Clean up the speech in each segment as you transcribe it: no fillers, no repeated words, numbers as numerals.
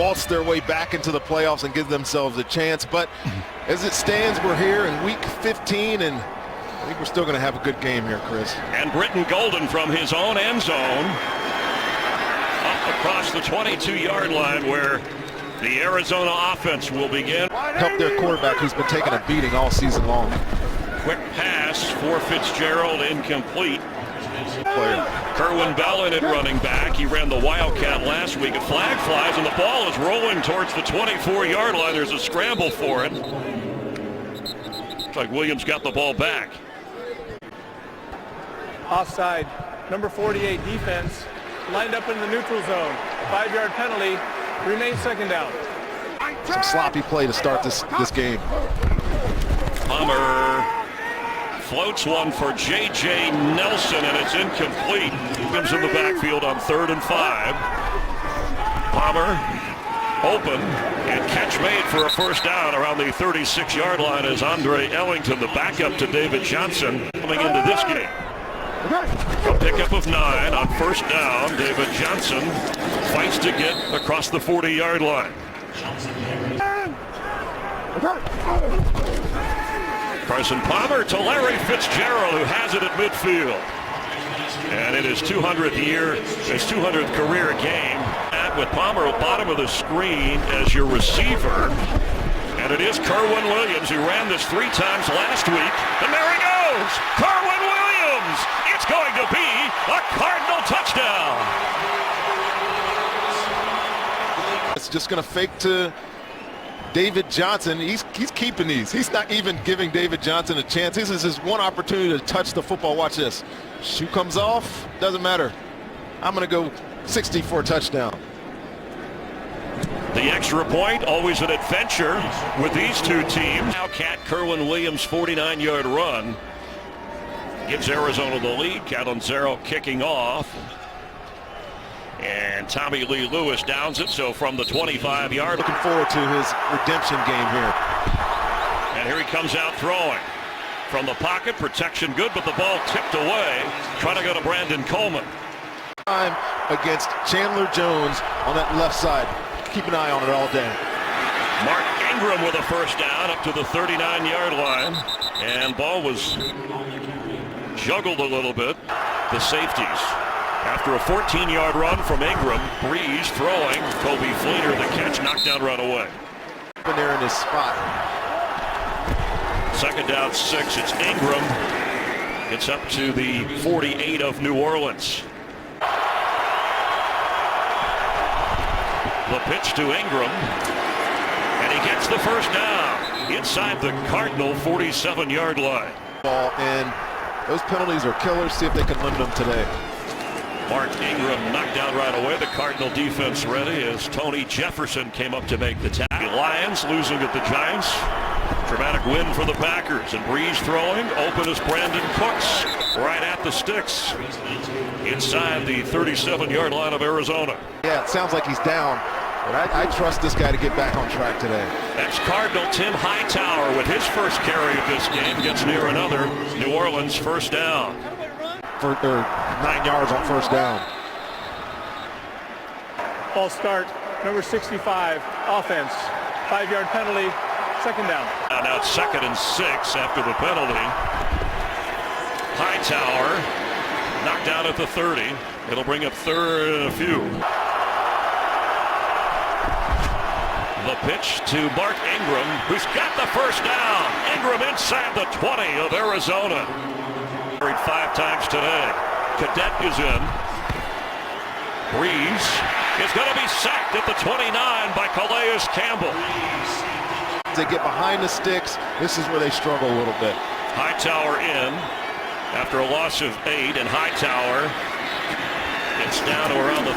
waltz their way back into the playoffs and give themselves a chance. But as it stands, we're here in week 15, and I think we're still going to have a good game here, Chris. And Britton Golden from his own end zone up across the 22-yard line where the Arizona offense will begin. Help their quarterback who's been taking a beating all season long. Quick pass for Fitzgerald, incomplete. Player. Kerwin Bell in at running back. He ran the Wildcat last week. A flag flies and the ball is rolling towards the 24-yard line. There's a scramble for it. Looks like Williams got the ball back. Offside, number 48 defense, lined up in the neutral zone. 5-yard penalty, remains second down. Some sloppy play to start this game. Palmer floats one for J.J. Nelson, and it's incomplete. Comes in the backfield on 3rd and 5. Palmer open, and catch made for a first down around the 36-yard line as Andre Ellington, the backup to David Johnson, coming into this game. A pickup of 9 on first down. David Johnson fights to get across the 40-yard line. Carson Palmer to Larry Fitzgerald, who has it at midfield. And it is 200th year, his 200th career game. With Palmer at bottom of the screen as your receiver. And it is Kerwin Williams, who ran this 3 times last week. And there he goes! Kerwin Williams! It's going to be a Cardinal touchdown! It's just going to fake to David Johnson. He's keeping these. He's not even giving David Johnson a chance. This is his one opportunity to touch the football. Watch this. Shoe comes off. Doesn't matter. I'm going to go 60 for a touchdown. The extra point, always an adventure with these two teams. Now Kerwin Williams' 49-yard run gives Arizona the lead. Catanzaro kicking off. And Tommy Lee Lewis downs it, so from the 25-yard. Looking forward to his redemption game here. And here he comes out throwing. From the pocket, protection good, but the ball tipped away. Trying to go to Brandon Coleman. Time against Chandler Jones on that left side. Keep an eye on it all day. Mark Ingram with a first down up to the 39-yard line. And ball was juggled a little bit. The safeties. After a 14-yard run from Ingram, Breeze throwing. Kobe Fleener, the catch, knocked down right away. Been there in his spot. Second down 6. It's Ingram. It's up to the 48 of New Orleans. The pitch to Ingram, and he gets the first down inside the Cardinal 47-yard line. Ball, and those penalties are killers. See if they can limit them today. Mark Ingram knocked down right away. The Cardinal defense ready as Tony Jefferson came up to make the tackle. The Lions losing at the Giants. Dramatic win for the Packers. And Breeze throwing. Open is Brandon Cooks right at the sticks inside the 37-yard line of Arizona. Yeah, it sounds like he's down. But I trust this guy to get back on track today. Ex-Cardinal Tim Hightower with his first carry of this game gets near another New Orleans first down. For 9 yards on first down. Ball start, number 65, offense. 5-yard penalty, second down. Now it's 2nd and 6 after the penalty. Hightower knocked down at the 30. It'll bring up 3rd and a few. The pitch to Mark Ingram, who's got the first down. Ingram inside the 20 of Arizona. 5 times today. Cadet is in. Breeze is going to be sacked at the 29 by Calais Campbell. As they get behind the sticks, this is where they struggle a little bit. Hightower in after a loss of 8, and Hightower gets down to around the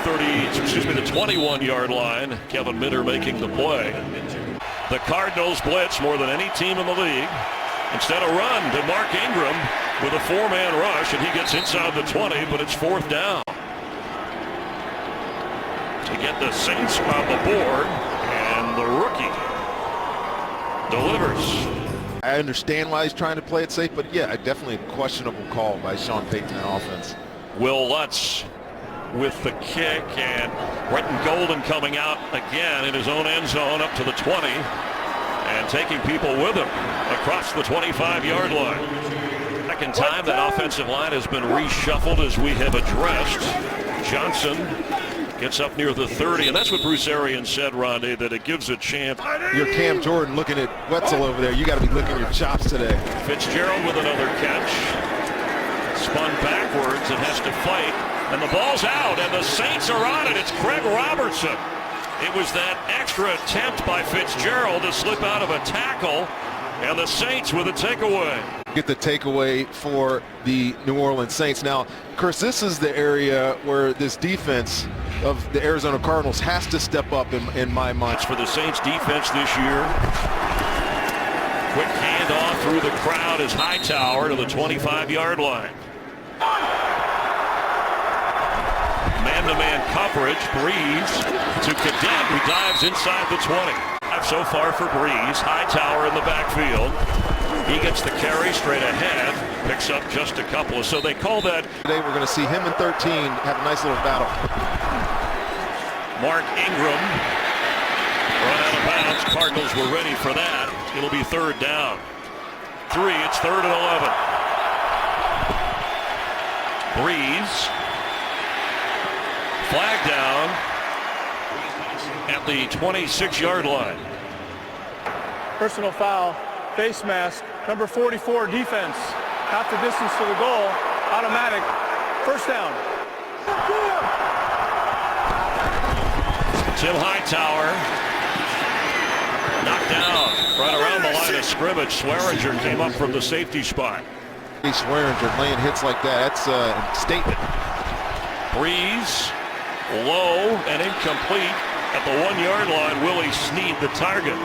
21-yard line. Kevin Minter making the play. The Cardinals blitz more than any team in the league. Instead, a run to Mark Ingram with a 4-man rush, and he gets inside the 20, but it's 4th down. To get the Saints on the board, and the rookie delivers. I understand why he's trying to play it safe, but yeah, definitely a questionable call by Sean Payton in offense. Will Lutz with the kick, and Brenton Golden coming out again in his own end zone up to the 20 and taking people with him across the 25-yard line. Second time that offensive line has been reshuffled, as we have addressed. Johnson gets up near the 30, and that's what Bruce Arians said, Rondé, that it gives a chance. You're Cam Jordan looking at Wetzel over there. You got to be licking your chops today. Fitzgerald with another catch. Spun backwards and has to fight, and the ball's out, and the Saints are on it. It's Craig Robertson. It was that extra attempt by Fitzgerald to slip out of a tackle, and the Saints with a takeaway. Get the takeaway for the New Orleans Saints. Now, Chris, this is the area where this defense of the Arizona Cardinals has to step up in my mind. For the Saints defense this year. Quick handoff through the crowd is Hightower to the 25-yard line. Man-to-man coverage. Breeze to Cadet, who dives inside the 20. So far for Breeze. Hightower in the backfield. He gets the carry straight ahead. Picks up just a couple. So they call that. Today we're going to see him and 13 have a nice little battle. Mark Ingram run out of bounds. Cardinals were ready for that. It'll be third down. 3. It's 3rd and 11. Breeze. Flag down at the 26-yard line. Personal foul, face mask, number 44 defense. Half the distance to the goal, automatic, first down. Tim Hightower knocked down right around the line of scrimmage. Swearinger came up from the safety spot. Swearinger laying hits like that, that's a statement. Breeze, low and incomplete at the 1-yard line. Willie Snead the target.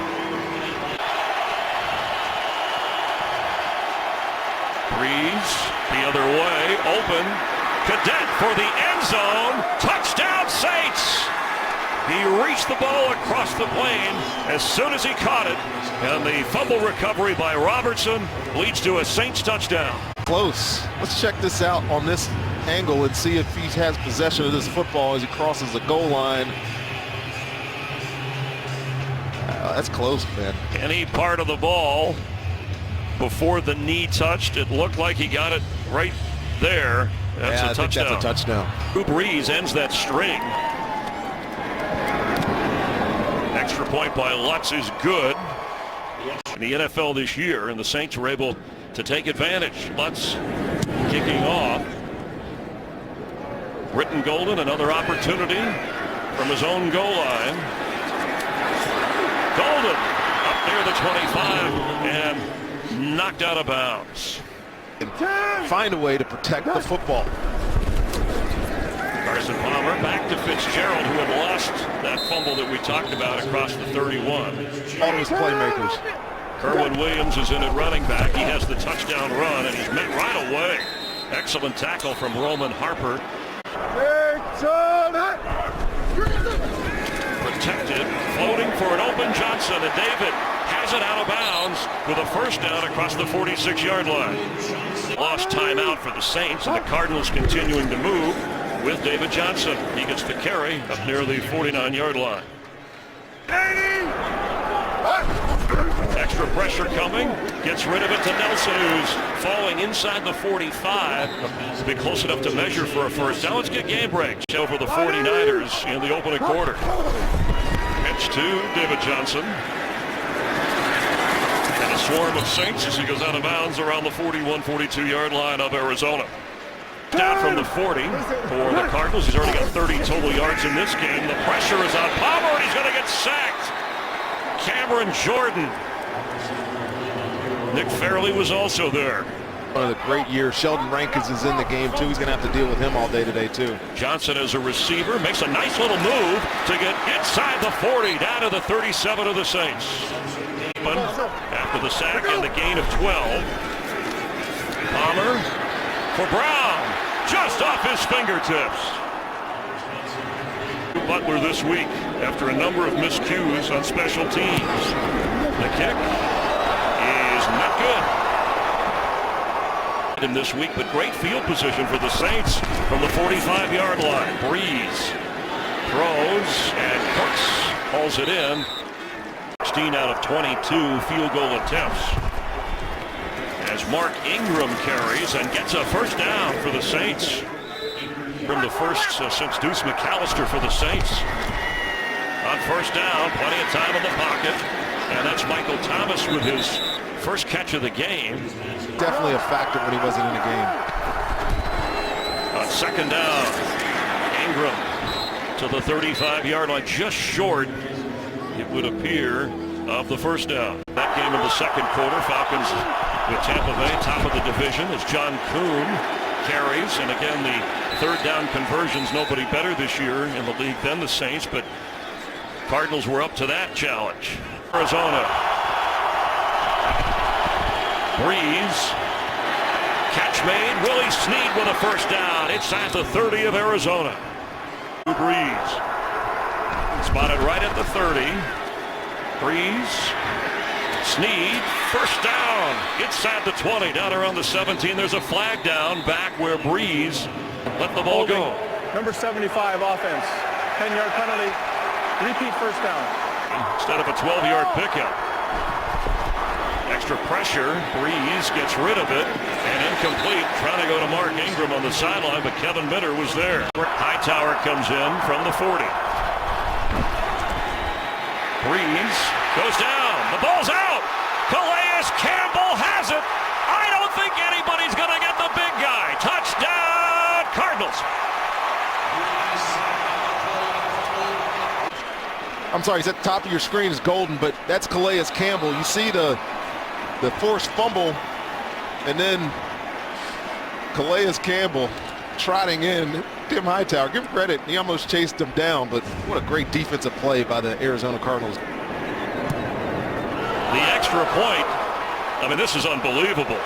Breeze the other way, open. Cadet for the end zone. Touchdown Saints! He reached the ball across the plane as soon as he caught it, and the fumble recovery by Robertson leads to a Saints touchdown. Close. Let's check this out on this angle and see if he has possession of this football as he crosses the goal line. That's close, man. Any part of the ball before the knee touched, it looked like he got it right there. That's a touchdown. That's a touchdown. Drew Brees ends that string. Extra point by Lutz is good in the NFL this year, and the Saints were able to take advantage. Lutz kicking off. Brenton Golden, another opportunity from his own goal line. Golden up near the 25 and knocked out of bounds. Find a way to protect the football. Carson Palmer back to Fitzgerald, who had lost that fumble that we talked about across the 31. All of his playmakers. Kerwin Williams is in at running back. He has the touchdown run, and he's met right away. Excellent tackle from Roman Harper. Protected, floating for an open Johnson, and David has it out of bounds with a first down across the 46-yard line. Lost timeout for the Saints, and the Cardinals continuing to move with David Johnson. He gets the carry up near the 49-yard line. Extra pressure coming, gets rid of it to Nelson, who's falling inside the 45. Be close enough to measure for a first down. Let's get game breaks over the 49ers in the opening quarter. Pitch to David Johnson. And a swarm of Saints as he goes out of bounds around the 41-42-yard line of Arizona. Down from the 40 for the Cardinals. He's already got 30 total yards in this game. The pressure is on Palmer, and he's going to get sacked. Cameron Jordan. Nick Fairley was also there. One of the great years. Sheldon Rankins is in the game, too. He's going to have to deal with him all day today, too. Johnson as a receiver makes a nice little move to get inside the 40, down to the 37 of the Saints. After the sack and the gain of 12. Palmer for Brown, just off his fingertips. Butler this week after a number of miscues on special teams. The kick is not good. in this week, but great field position for the Saints from the 45-yard line. Breeze throws, and Cooks hauls it in. 16 out of 22 field goal attempts. As Mark Ingram carries and gets a first down for the Saints. From the first since Deuce McAllister for the Saints. On first down, plenty of time in the pocket. And that's Michael Thomas with his first catch of the game. Definitely a factor when he wasn't in the game. On second down, Ingram to the 35-yard line, just short, it would appear, of the first down. That game in the second quarter, Falcons with Tampa Bay, top of the division, as John Kuhn carries. And again, the third down conversions, nobody better this year in the league than the Saints, but Cardinals were up to that challenge. Arizona. Breeze. Catch made. Willie Snead with a first down. It's at the 30 of Arizona. Breeze. Spotted right at the 30. Breeze. Snead. First down. It's at the 20. Down around the 17. There's a flag down back where Breeze let the ball go. Number 75 offense. 10-yard penalty. Repeat first down. Instead of a 12-yard pickup. Extra pressure. Breeze gets rid of it. And incomplete. Trying to go to Mark Ingram on the sideline, but Kevin Mitter was there. Hightower comes in from the 40. Breeze goes down. The ball's out. Calais Campbell has it. I don't think anybody's going to get the big guy. Touchdown, Cardinals. I'm sorry, he's at the top of your screen is Golden, but that's Calais Campbell. You see the forced fumble, and then Calais Campbell trotting in. Tim Hightower, give him credit. He almost chased him down, but what a great defensive play by the Arizona Cardinals. The extra point, I mean, this is unbelievable.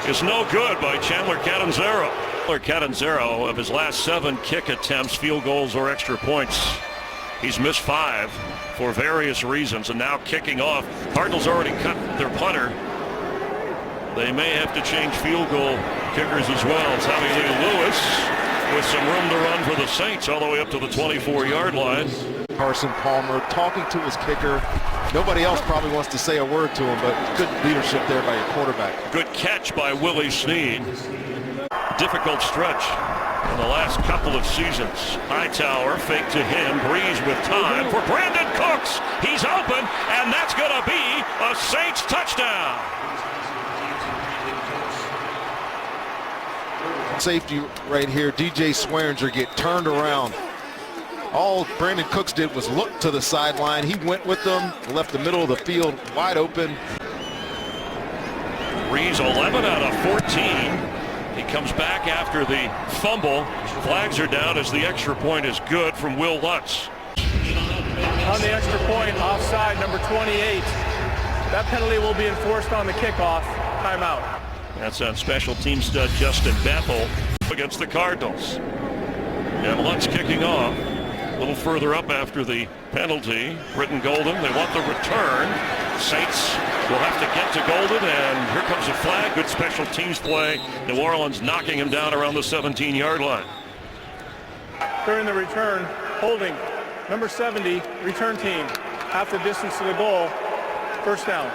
It's no good by Chandler Catanzaro. Catanzaro, of his last 7 kick attempts, field goals or extra points, he's missed 5 for various reasons, and now kicking off. Cardinals already cut their punter. They may have to change field goal kickers as well. It's Howie Lee Lewis with some room to run for the Saints all the way up to the 24-yard line. Carson Palmer talking to his kicker. Nobody else probably wants to say a word to him, but good leadership there by your quarterback. Good catch by Willie Snead. Difficult stretch in the last couple of seasons. Hightower fake to him. Breeze with time for Brandon Cooks. He's open, and that's going to be a Saints touchdown. Safety right here. DJ Swearinger get turned around. All Brandon Cooks did was look to the sideline. He went with them, left the middle of the field wide open. Breeze 11 out of 14. He comes back after the fumble. Flags are down as the extra point is good from Will Lutz. On the extra point, offside, number 28. That penalty will be enforced on the kickoff. Timeout. That's on special team stud Justin Bethel against the Cardinals. And Lutz kicking off. A little further up after the penalty. Britton Golden, they want the return. Saints will have to get to Golden, and here comes a flag. Good special teams play. New Orleans knocking him down around the 17-yard line. During the return, holding, number 70, return team. Half the distance to the goal. First down.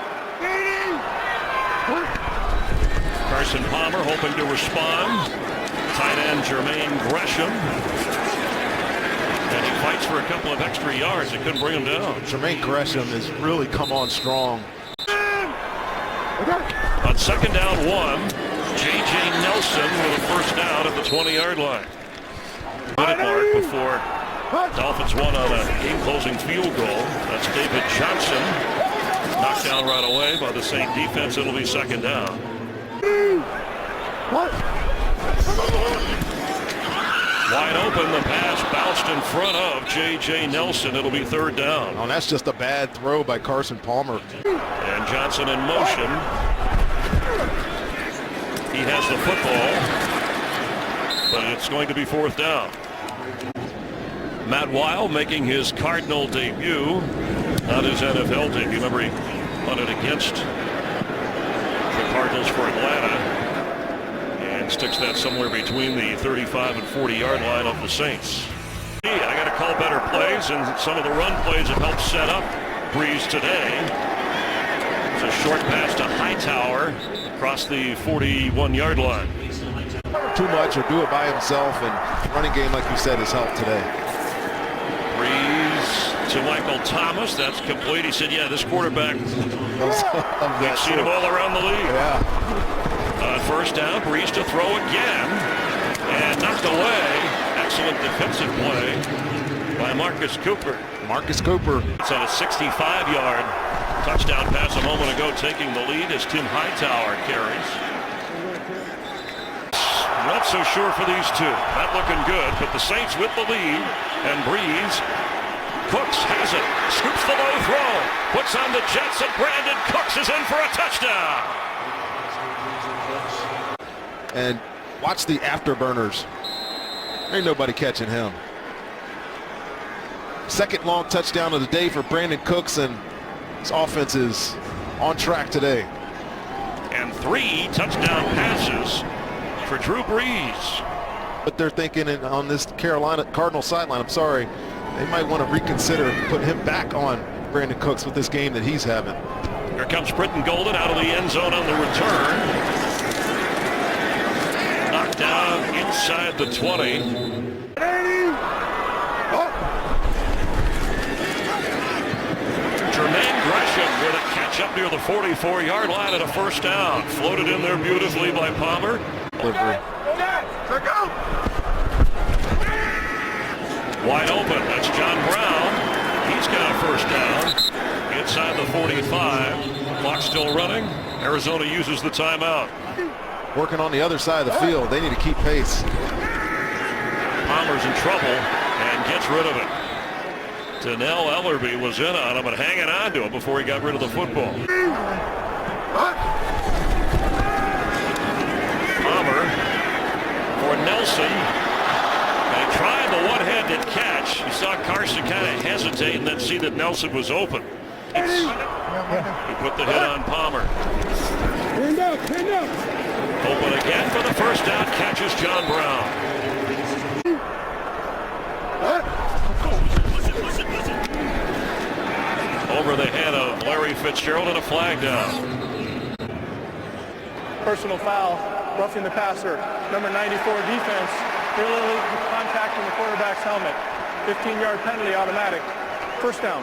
Carson Palmer hoping to respond. Tight end Jermaine Gresham. And he fights for a couple of extra yards. It couldn't bring him down. Jermaine Gresham has really come on strong. On second down 1, J.J. Nelson with a first down at the 20-yard line. Minute mark before Dolphins won on a game-closing field goal. That's David Johnson. Knocked down right away by the Saint defense. It'll be second down. Wide open, the pass bounced in front of J.J. Nelson. It'll be third down. Oh, that's just a bad throw by Carson Palmer. And Johnson in motion. He has the football, but it's going to be fourth down. Matt Weil making his Cardinal debut, not his NFL debut. Remember, he punted against the Cardinals for Atlanta and sticks that somewhere between the 35 and 40-yard line of the Saints. I got to call better plays, and some of the run plays have helped set up Breeze today. It's a short pass to Hightower across the 41-yard line. Too much or do it by himself, and running game, like you said, has helped today. Breeze to Michael Thomas. That's complete. He said, yeah, this quarterback, we've seen him all around the league. Yeah. First down, Breeze to throw again, and knocked away. Excellent defensive play by Marcus Cooper. Marcus Cooper. It's on a 65-yard touchdown pass a moment ago, taking the lead as Tim Hightower carries. Not so sure for these two. Not looking good, but the Saints with the lead, and Breeze. Cooks has it, scoops the low throw, puts on the jets, and Brandon Cooks is in for a touchdown. And watch the afterburners. Ain't nobody catching him. Second long touchdown of the day for Brandon Cooks, and his offense is on track today. And 3 touchdown passes for Drew Brees. But they're thinking on this Carolina Cardinals sideline, I'm sorry, they might want to reconsider putting him back on Brandon Cooks with this game that he's having. Here comes Britton Golden out of the end zone on the return. Knocked down inside the 20. Jermaine Gresham with a catch up near the 44-yard line at a first down. Floated in there beautifully by Palmer. Wide open. That's John Brown. He's got a first down inside the 45. Clock still running. Arizona uses the timeout. Working on the other side of the field. They need to keep pace. Palmer's in trouble and gets rid of it. Donnell Ellerby was in on him and hanging on to him before he got rid of the football. Palmer for Nelson. They tried the one-handed catch. You saw Carson kind of hesitate and then see that Nelson was open. He put the hit on Palmer. Open again for the first down. Catches John Brown. Over the head of Larry Fitzgerald and a flag down. Personal foul, roughing the passer. Number 94 defense, illegal contacting the quarterback's helmet. 15-yard penalty, automatic. First down.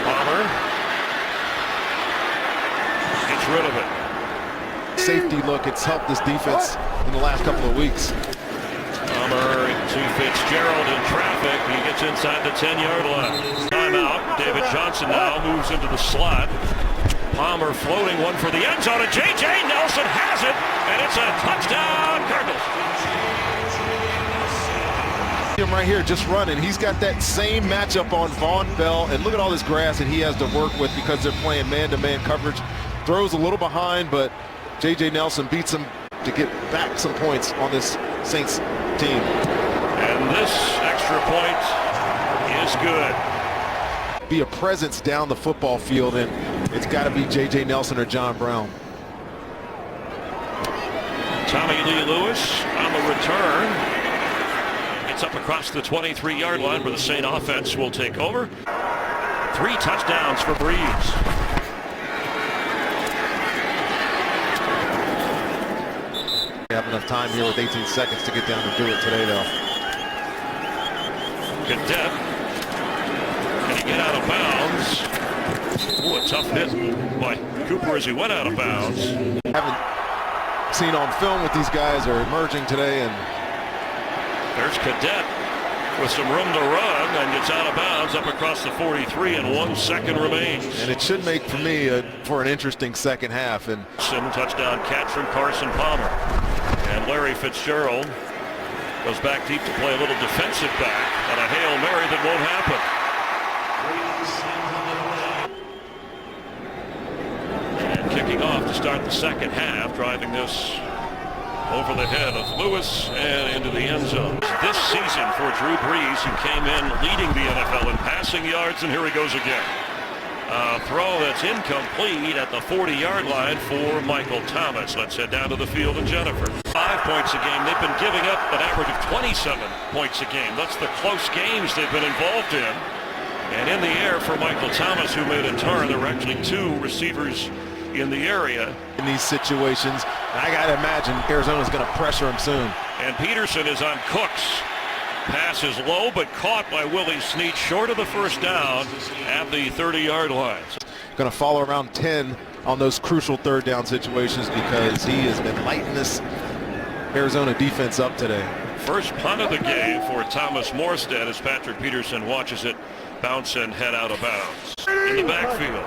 Palmer gets rid of it. Safety look, it's helped this defense in the last couple of weeks. Palmer to Fitzgerald in traffic. He gets inside the 10-yard line. Timeout. David Johnson now moves into the slot. Palmer floating one for the end zone, and J.J. Nelson has it, and it's a touchdown, Cardinals. Him right here just running. He's got that same matchup on Von Bell, and look at all this grass that he has to work with because they're playing man-to-man coverage. Throws a little behind, but J.J. Nelson beats him to get back some points on this Saints team. And this extra point is good. Be a presence down the football field, and it's got to be J.J. Nelson or John Brown. Tommy Lee Lewis on the return. It's up across the 23-yard line where the Saint offense will take over. 3 touchdowns for Breeze. We have enough time here with 18 seconds to get down and do it today, though. Cadet. Can he get out of bounds? Ooh, a tough hit by Cooper as he went out of bounds. Haven't seen on film what these guys are emerging today, and there's Cadet with some room to run and gets out of bounds up across the 43, and 1 second remains. And it should make for me for an interesting second half. And some touchdown catch from Carson Palmer. And Larry Fitzgerald goes back deep to play a little defensive back on a Hail Mary that won't happen. And kicking off to start the second half, driving this over the head of Lewis and into the end zone. This season for Drew Brees, who came in leading the NFL in passing yards, and here he goes again. Throw that's incomplete at the 40-yard line for Michael Thomas. Let's head down to the field and Jennifer. 5 points a game. They've been giving up an average of 27 points a game. That's the close games they've been involved in. And in the air for Michael Thomas, who made a turn. There were actually 2 receivers in the area. In these situations, I got to imagine Arizona's going to pressure him soon. And Peterson is on Cooks. Pass is low, but caught by Willie Snead short of the first down at the 30-yard line. Going to follow around 10 on those crucial third down situations because he has been lighting this Arizona defense up today. First punt of the game for Thomas Morstead as Patrick Peterson watches it bounce and head out of bounds. In the backfield.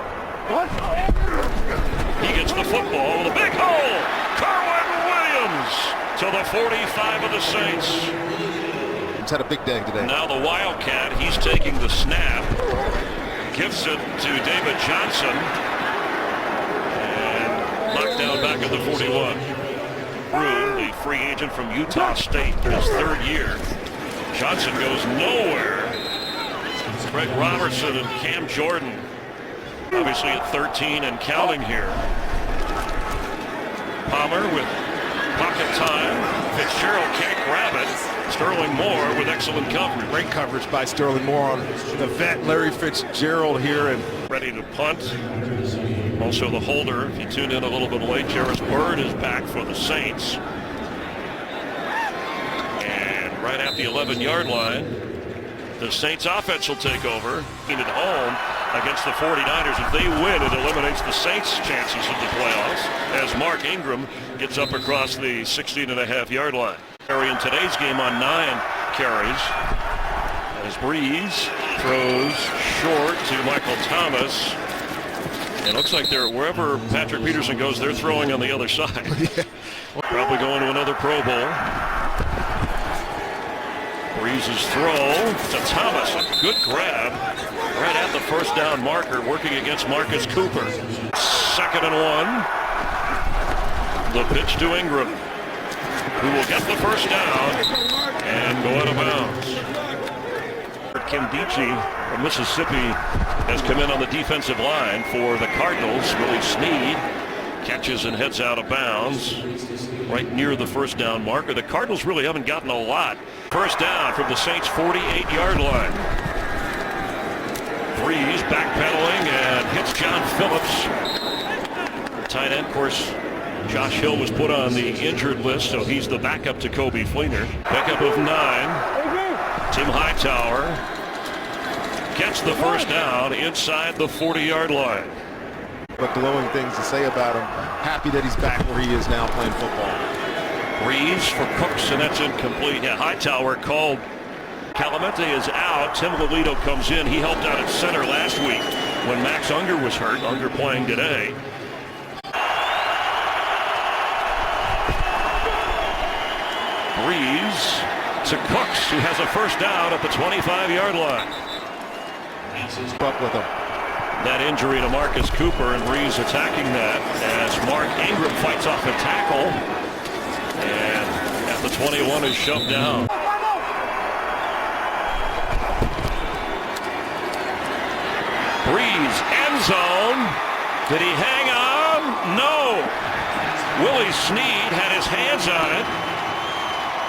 He gets the football with a big hole. Carwin Williams to the 45 of the Saints. He's had a big day today. Now the Wildcat, he's taking the snap, gives it to David Johnson, and knocked down back at the 41. Brew, the free agent from Utah State, his 3rd year. Johnson goes nowhere. Greg Robertson and Cam Jordan, obviously at 13 and counting here. Palmer with pocket time. Fitzgerald can't grab it. Sterling Moore with excellent coverage. Great coverage by Sterling Moore on the vet Larry Fitzgerald here. And ready to punt. Also the holder, if you tuned in a little bit late, Jarvis Bird is back for the Saints. And right at the 11-yard line, the Saints offense will take over in at home against the 49ers. If they win, it eliminates the Saints' chances of the playoffs as Mark Ingram gets up across the 16.5-yard line. In today's game on 9 carries as Breeze throws short to Michael Thomas. It looks like they're wherever Patrick Peterson goes, they're throwing on the other side. Probably going to another Pro Bowl. Breeze's throw to Thomas. A good grab right at the first down marker, working against Marcus Cooper. 2nd and 1. The pitch to Ingram, who will get the first down and go out of bounds. Kim Dichie from Mississippi has come in on the defensive line for the Cardinals. Willie Snead catches and heads out of bounds right near the first down marker. The Cardinals really haven't gotten a lot. First down from the Saints' 48-yard line. Breeze backpedaling and hits John Phillips. The tight end, of course, Josh Hill was put on the injured list, so he's the backup to Kobe Fleener. Pickup of 9. Tim Hightower gets the first down inside the 40-yard line. But glowing things to say about him. Happy that he's back where he is now playing football. Breeze for Cooks, and that's incomplete. Yeah, Hightower called. Clemente is out. Tim Lolito comes in. He helped out at center last week when Max Unger was hurt. Unger playing today. Breeze to Cooks, who has a first down at the 25-yard line. Up with him. That injury to Marcus Cooper, and Breeze attacking that as Mark Ingram fights off a tackle, and at the 21 is shoved down. Breeze, end zone. Did he hang on? No. Willie Snead had his hands on it.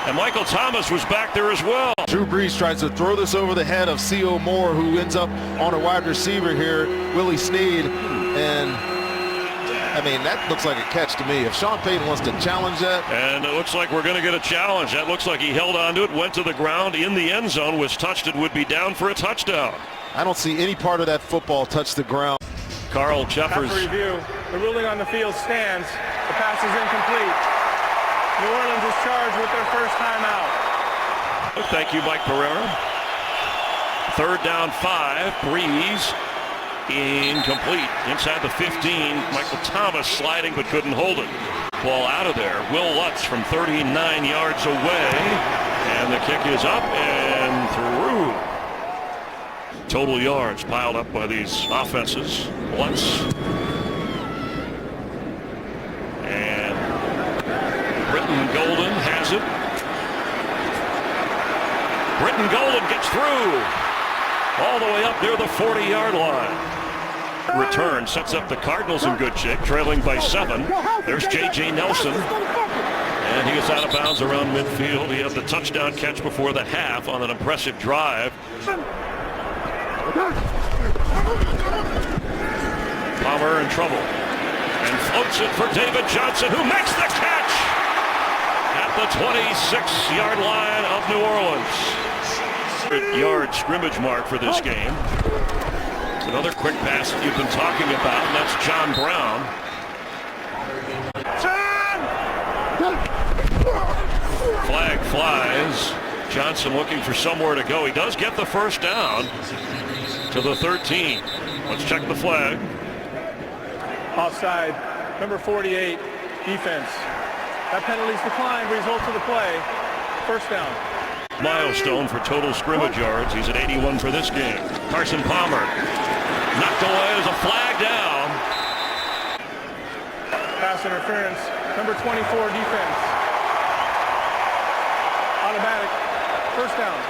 And Michael Thomas was back there as well. Drew Brees tries to throw this over the head of C.O. Moore, who ends up on a wide receiver here, Willie Snead. And, I mean, that looks like a catch to me. If Sean Payton wants to challenge that. And it looks like we're going to get a challenge. That looks like he held onto it, went to the ground in the end zone, was touched, and would be down for a touchdown. I don't see any part of that football touch the ground. Carl Jeffers. After review, the ruling on the field stands. The pass is incomplete. New Orleans is charged with their first timeout. Thank you, Mike Pereira. 3rd down 5. Breeze incomplete. Inside the 15. Michael Thomas sliding but couldn't hold it. Ball out of there. Will Lutz from 39 yards away. And the kick is up and through. Total yards piled up by these offenses. Lutz. And Britton Golden has it. Britton Golden gets through all the way up near the 40-yard line. Return sets up the Cardinals in good shape, trailing by 7. There's J.J. Nelson. And he is out of bounds around midfield. He had the touchdown catch before the half on an impressive drive. Palmer in trouble. And floats it for David Johnson, who makes the catch at the 26-yard line of New Orleans. 100-yard scrimmage mark for this game. Another quick pass that you've been talking about, and that's John Brown. Flag flies. Johnson looking for somewhere to go. He does get the first down to the 13. Let's check the flag. Offside, number 48, defense. That penalty's declined, results of the play. First down. Milestone for total scrimmage yards. He's at 81 for this game. Carson Palmer knocked away as a flag down. Pass interference, number 24, defense. Automatic, first down.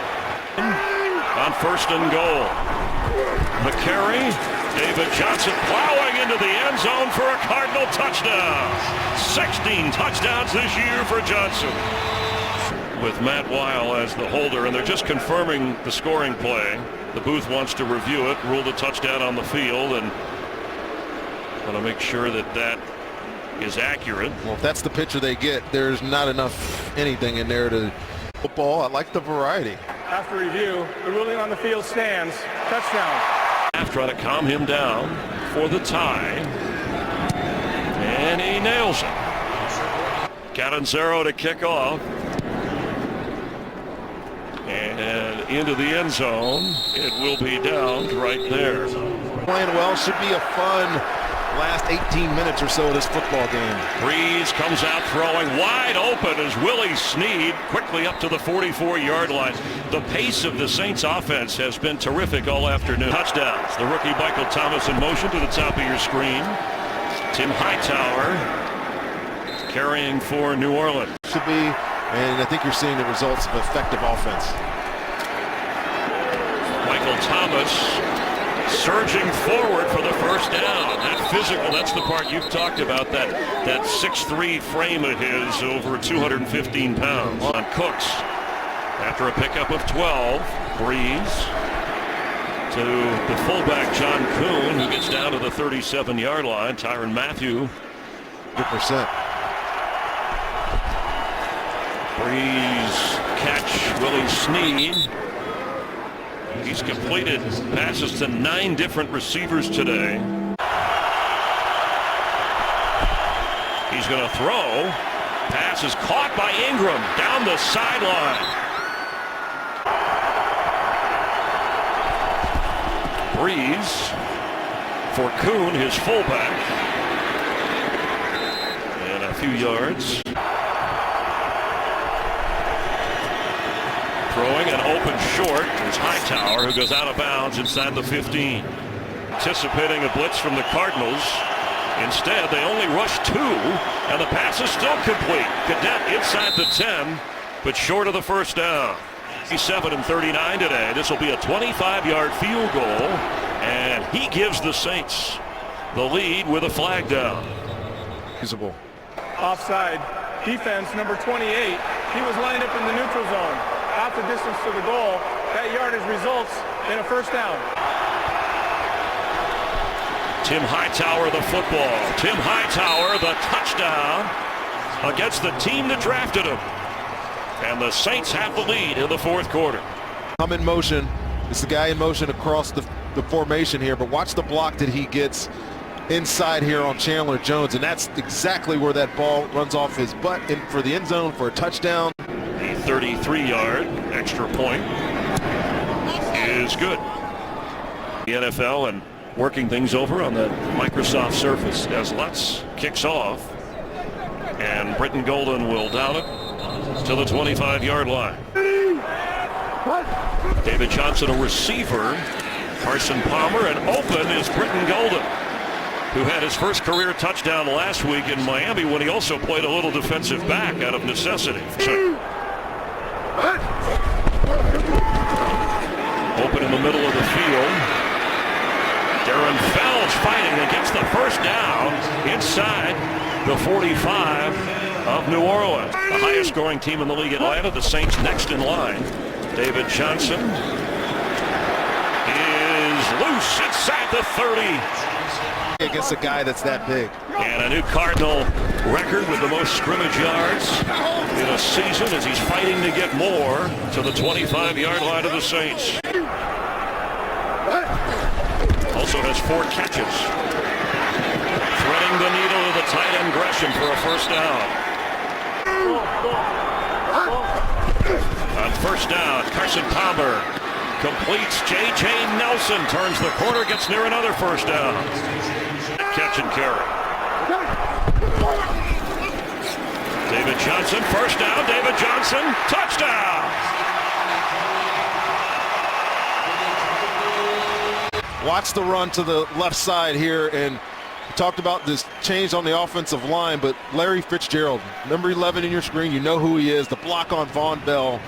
On first and goal. McCary, David Johnson plowing into the end zone for a Cardinal touchdown. 16 touchdowns this year for Johnson. With Matt Weil as the holder, and they're just confirming the scoring play. The booth wants to review it, ruled a touchdown on the field, and want to make sure that that is accurate. Well, if that's the picture they get, there's not enough anything in there to football. I like the variety. After review, the ruling on the field stands. Touchdown. Trying to calm him down for the tie, and he nails it. Catanzaro to kick off, and into the end zone. It will be down right there. Playing well, should be a fun last 18 minutes or so of this football game. Breeze comes out throwing wide open as Willie Snead quickly up to the 44-yard line. The pace of the Saints offense has been terrific all afternoon. Touchdowns. The rookie Michael Thomas in motion to the top of your screen. Tim Hightower carrying for New Orleans. Should be, and I think you're seeing the results of effective offense. Michael Thomas surging forward for the first down. That physical, that's the part you've talked about, that 6'3" frame of his, over 215 pounds. On Cooks, after a pickup of 12, Breeze to the fullback John Kuhn, who gets down to the 37-yard line. Tyrann Mathieu. Good percent. Breeze catch Willie Snead. He's completed passes to 9 different receivers today. He's going to throw. Pass is caught by Ingram down the sideline. Breeze for Kuhn, his fullback. And a few yards. Throwing an open short is Hightower, who goes out of bounds inside the 15. Anticipating a blitz from the Cardinals. Instead, they only rush 2, and the pass is still complete. Cadet inside the 10, but short of the first down. 7-39 today. This will be a 25-yard field goal, and he gives the Saints the lead with a flag down. Usable. Offside. Defense, number 28. He was lined up in the neutral zone. Out the distance to the goal. That yardage results in a first down. Tim Hightower the football. Tim Hightower the touchdown against the team that drafted him. And the Saints have the lead in the fourth quarter. I'm in motion. It's the guy in motion across the formation here, but watch the block that he gets inside here on Chandler Jones, and that's exactly where that ball runs off his butt in for the end zone for a touchdown. A 33-yard extra point is good. The NFL and working things over on the Microsoft Surface as Lutz kicks off, and Britton Golden will down it to the 25-yard line. David Johnson, a receiver. Carson Palmer, and open is Britton Golden, who had his first career touchdown last week in Miami when he also played a little defensive back out of necessity. Open in the middle of the field. Darren Felch fighting and gets the first down inside the 45 of New Orleans. The highest scoring team in the league, Atlanta. The Saints next in line. David Johnson is loose inside the 30. Against a guy that's that big. And a new Cardinal record with the most scrimmage yards in a season as he's fighting to get more to the 25-yard line of the Saints. Also has 4 catches. Threading the needle to the tight end Gresham for a first down. On first down, Carson Palmer completes. J.J. Nelson turns the corner, gets near another first down. Catch and carry. David Johnson, first down. David Johnson, touchdown. Watch the run to the left side here, and we talked about this change on the offensive line, but Larry Fitzgerald, number 11 in your screen, you know who he is. The block on Von Bell.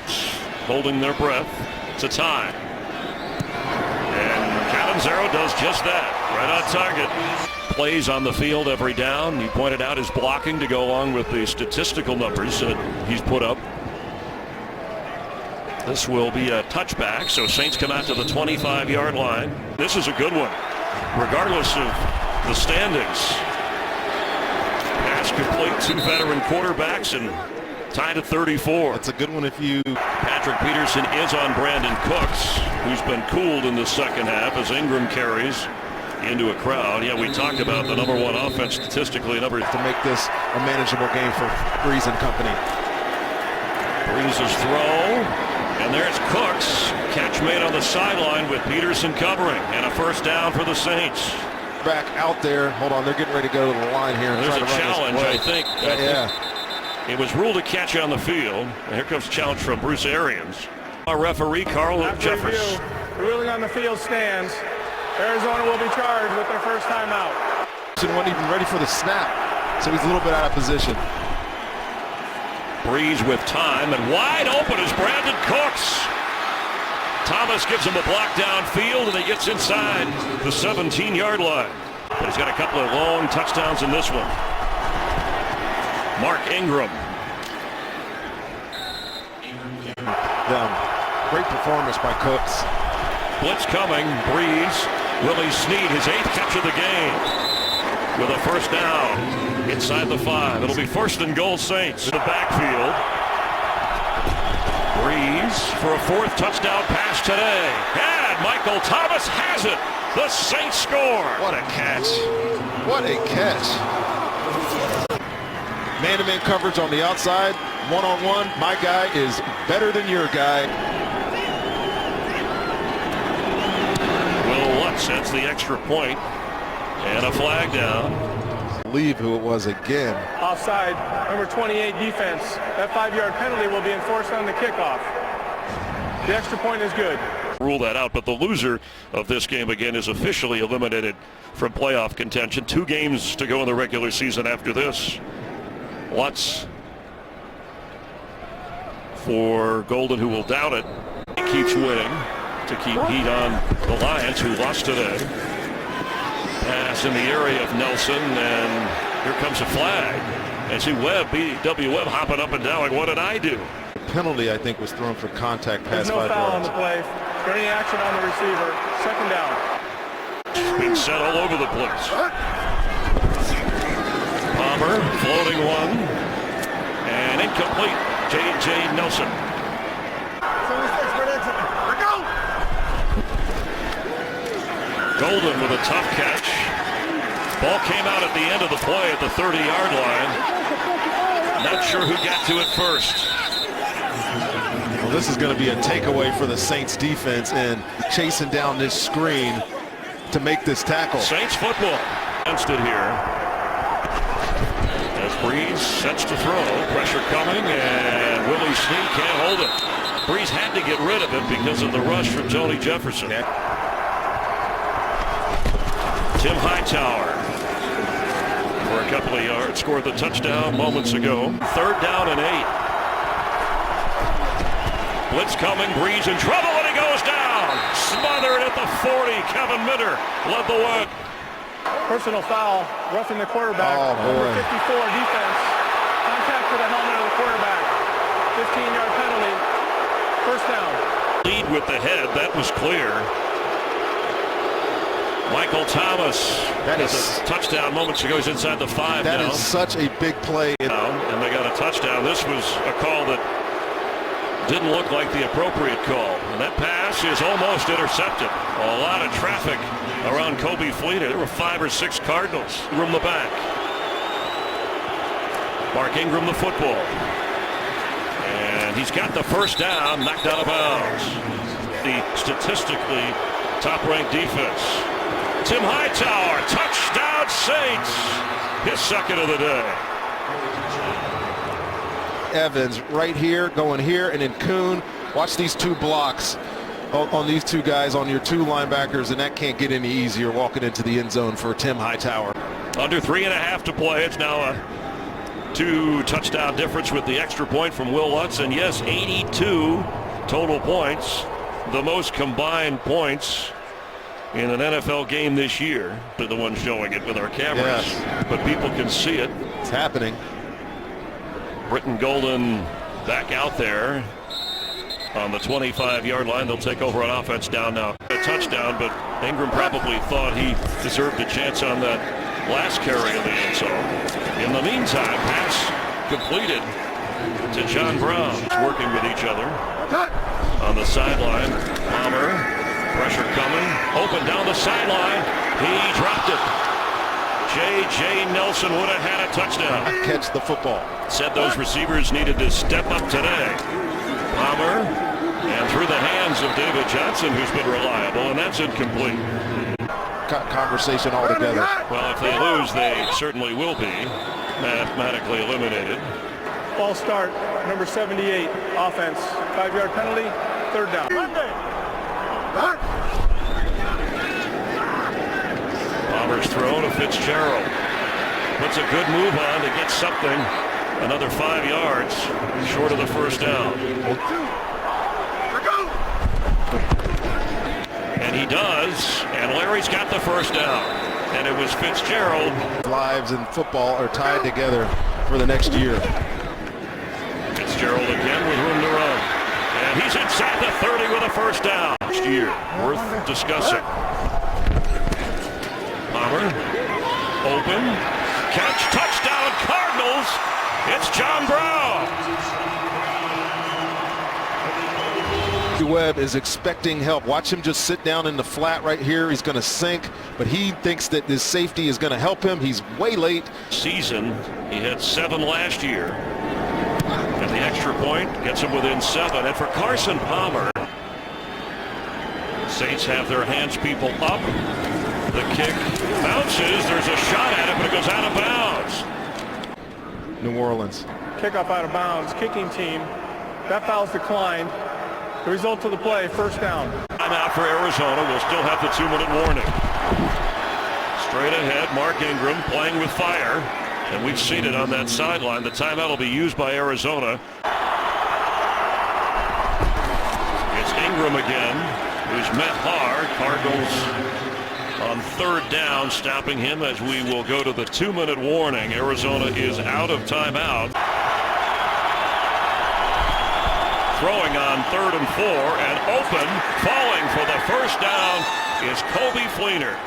Holding their breath. It's a tie. And Catanzaro does just that. Right on target. Plays on the field every down. You pointed out his blocking to go along with the statistical numbers that he's put up. This will be a touchback, so Saints come out to the 25-yard line. This is a good one, regardless of the standings. Pass complete, 2 veteran quarterbacks, and tied at 34. That's a good one if you... Patrick Peterson is on Brandon Cooks, who's been cooled in the second half as Ingram carries into a crowd. Yeah, we talked about the number 1 offense statistically. To make this a manageable game for Breeze and company. Breeze's throw, and there's Cooks. Catch made on the sideline with Peterson covering, and a first down for the Saints. Back out there. Hold on, they're getting ready to go to the line here. There's a challenge, I think. Yeah. It was ruled a catch on the field. And here comes a challenge from Bruce Arians. Our referee, Carl Jeffers. The ruling on the field stands. Arizona will be charged with their first timeout. He wasn't even ready for the snap, so he's a little bit out of position. Breeze with time, and wide open is Brandon Cooks. Thomas gives him a block downfield, and he gets inside the 17-yard line. But he's got a couple of long touchdowns in this one. Mark Ingram. Great performance by Cooks. Blitz coming. Breeze. Willie Snead, his 8th catch of the game, with a first down inside the 5. It'll be first and goal Saints. In the backfield. Breeze for a 4th touchdown pass today. And Michael Thomas has it. The Saints score. What a catch. What a catch. Man-to-man coverage on the outside. One-on-one. My guy is better than your guy. Will Lutz sets the extra point. And a flag down. Believe who it was again. Offside, number 28 defense. That 5-yard penalty will be enforced on the kickoff. The extra point is good. Rule that out, but the loser of this game again is officially eliminated from playoff contention. 2 games to go in the regular season after this. Lutz for Golden, who will doubt it. He keeps winning to keep heat on the Lions, who lost today. Pass in the area of Nelson, and here comes a flag. And see Webb, B.W. Webb hopping up and down like, what did I do? The penalty, I think, was thrown for contact pass. There's no foul on the play. For any action on the receiver. Second down. Being set all over the place. Palmer floating one. And incomplete. J.J. Nelson. Golden with a tough catch. Ball came out at the end of the play at the 30-yard line. Not sure who got to it first. Well, this is going to be a takeaway for the Saints defense and chasing down this screen to make this tackle. Saints football against it here. As Breeze sets to throw. Pressure coming, and Willie Snead can't hold it. Breeze had to get rid of it because of the rush from Tony Jefferson. Tim Hightower for a couple of yards, scored the touchdown moments ago. 3rd down and 8. Blitz coming, Breeze in trouble, and he goes down. Smothered at the 40. Kevin Minter led the way. Personal foul, roughing the quarterback. Number 54 defense. Contact to the helmet of the quarterback. 15-yard penalty. First down. Lead with the head, that was clear. Michael Thomas. That is a touchdown moments ago. He's inside the 5 now. That is such a big play. And they got a touchdown. This was a call that didn't look like the appropriate call. And that pass is almost intercepted. A lot of traffic around Kobe Fleener. There were 5 or 6 Cardinals. Ingram the back. Mark Ingram the football. And he's got the first down, knocked out of bounds. The statistically top-ranked defense. Tim Hightower, touchdown Saints. His second of the day. Evans right here, going here, and then Kuhn. Watch these 2 blocks on these 2 guys, on your 2 linebackers, and that can't get any easier walking into the end zone for Tim Hightower. Under 3.5 to play. It's now a 2-touchdown difference with the extra point from Will Lutz. And yes, 82 total points, the most combined points in an NFL game this year. They're the ones showing it with our cameras, yes. But people can see it. It's happening. Britton Golden back out there on the 25-yard line. They'll take over on offense down now. A touchdown, but Ingram probably thought he deserved a chance on that last carry of the end zone. In the meantime, pass completed to John Brown. Working with each other on the sideline. Palmer, pressure coming, open down the sideline. He dropped it. J.J. Nelson would have had a touchdown. Catch the football. Said those receivers needed to step up today. Palmer, and through the hands of David Johnson, who's been reliable, and that's incomplete. Conversation altogether. Well, if they lose, they certainly will be mathematically eliminated. False start, number 78, offense. 5-yard penalty, third down. Palmer's throw to Fitzgerald. Puts a good move on to get something. Another 5 yards short of the first down. And he does, and Larry's got the first down. And it was Fitzgerald. Lives in football are tied together for the next year. Fitzgerald again with room to run. And he's inside the 30 with a first down. Next year, worth discussing. Palmer, open, catch, touchdown, Cardinals. It's John Brown. Webb is expecting help. Watch him just sit down in the flat right here. He's going to sink, but he thinks that this safety is going to help him. He's way late. Season, he had 7 last year. And the extra point gets him within 7. And for Carson Palmer, Saints have their hands people up. The kick bounces. There's a shot at it, but it goes out of bounds. New Orleans. Kickoff out of bounds, kicking team. That foul's declined. The result of the play, first down. Timeout for Arizona. We'll still have the 2-minute warning. Straight ahead, Mark Ingram playing with fire. And we've seen it on that sideline. The timeout will be used by Arizona. It's Ingram again, who's met hard. Cardinals on third down, stopping him as we will go to the 2-minute warning. Arizona is out of timeout. Throwing on 3rd and 4, and open, falling for the first down is Kobe Fleener.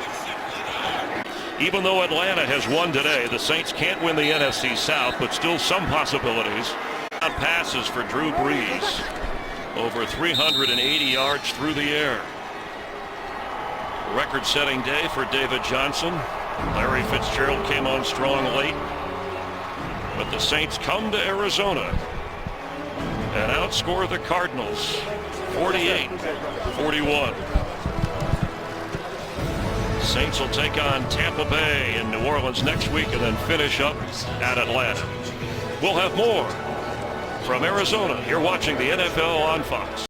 Even though Atlanta has won today, the Saints can't win the NFC South, but still some possibilities. Passes for Drew Brees. Over 380 yards through the air. Record-setting day for David Johnson. Larry Fitzgerald came on strong late. But the Saints come to Arizona and outscore the Cardinals 48-41. Saints will take on Tampa Bay in New Orleans next week and then finish up at Atlanta. We'll have more from Arizona. You're watching the NFL on Fox.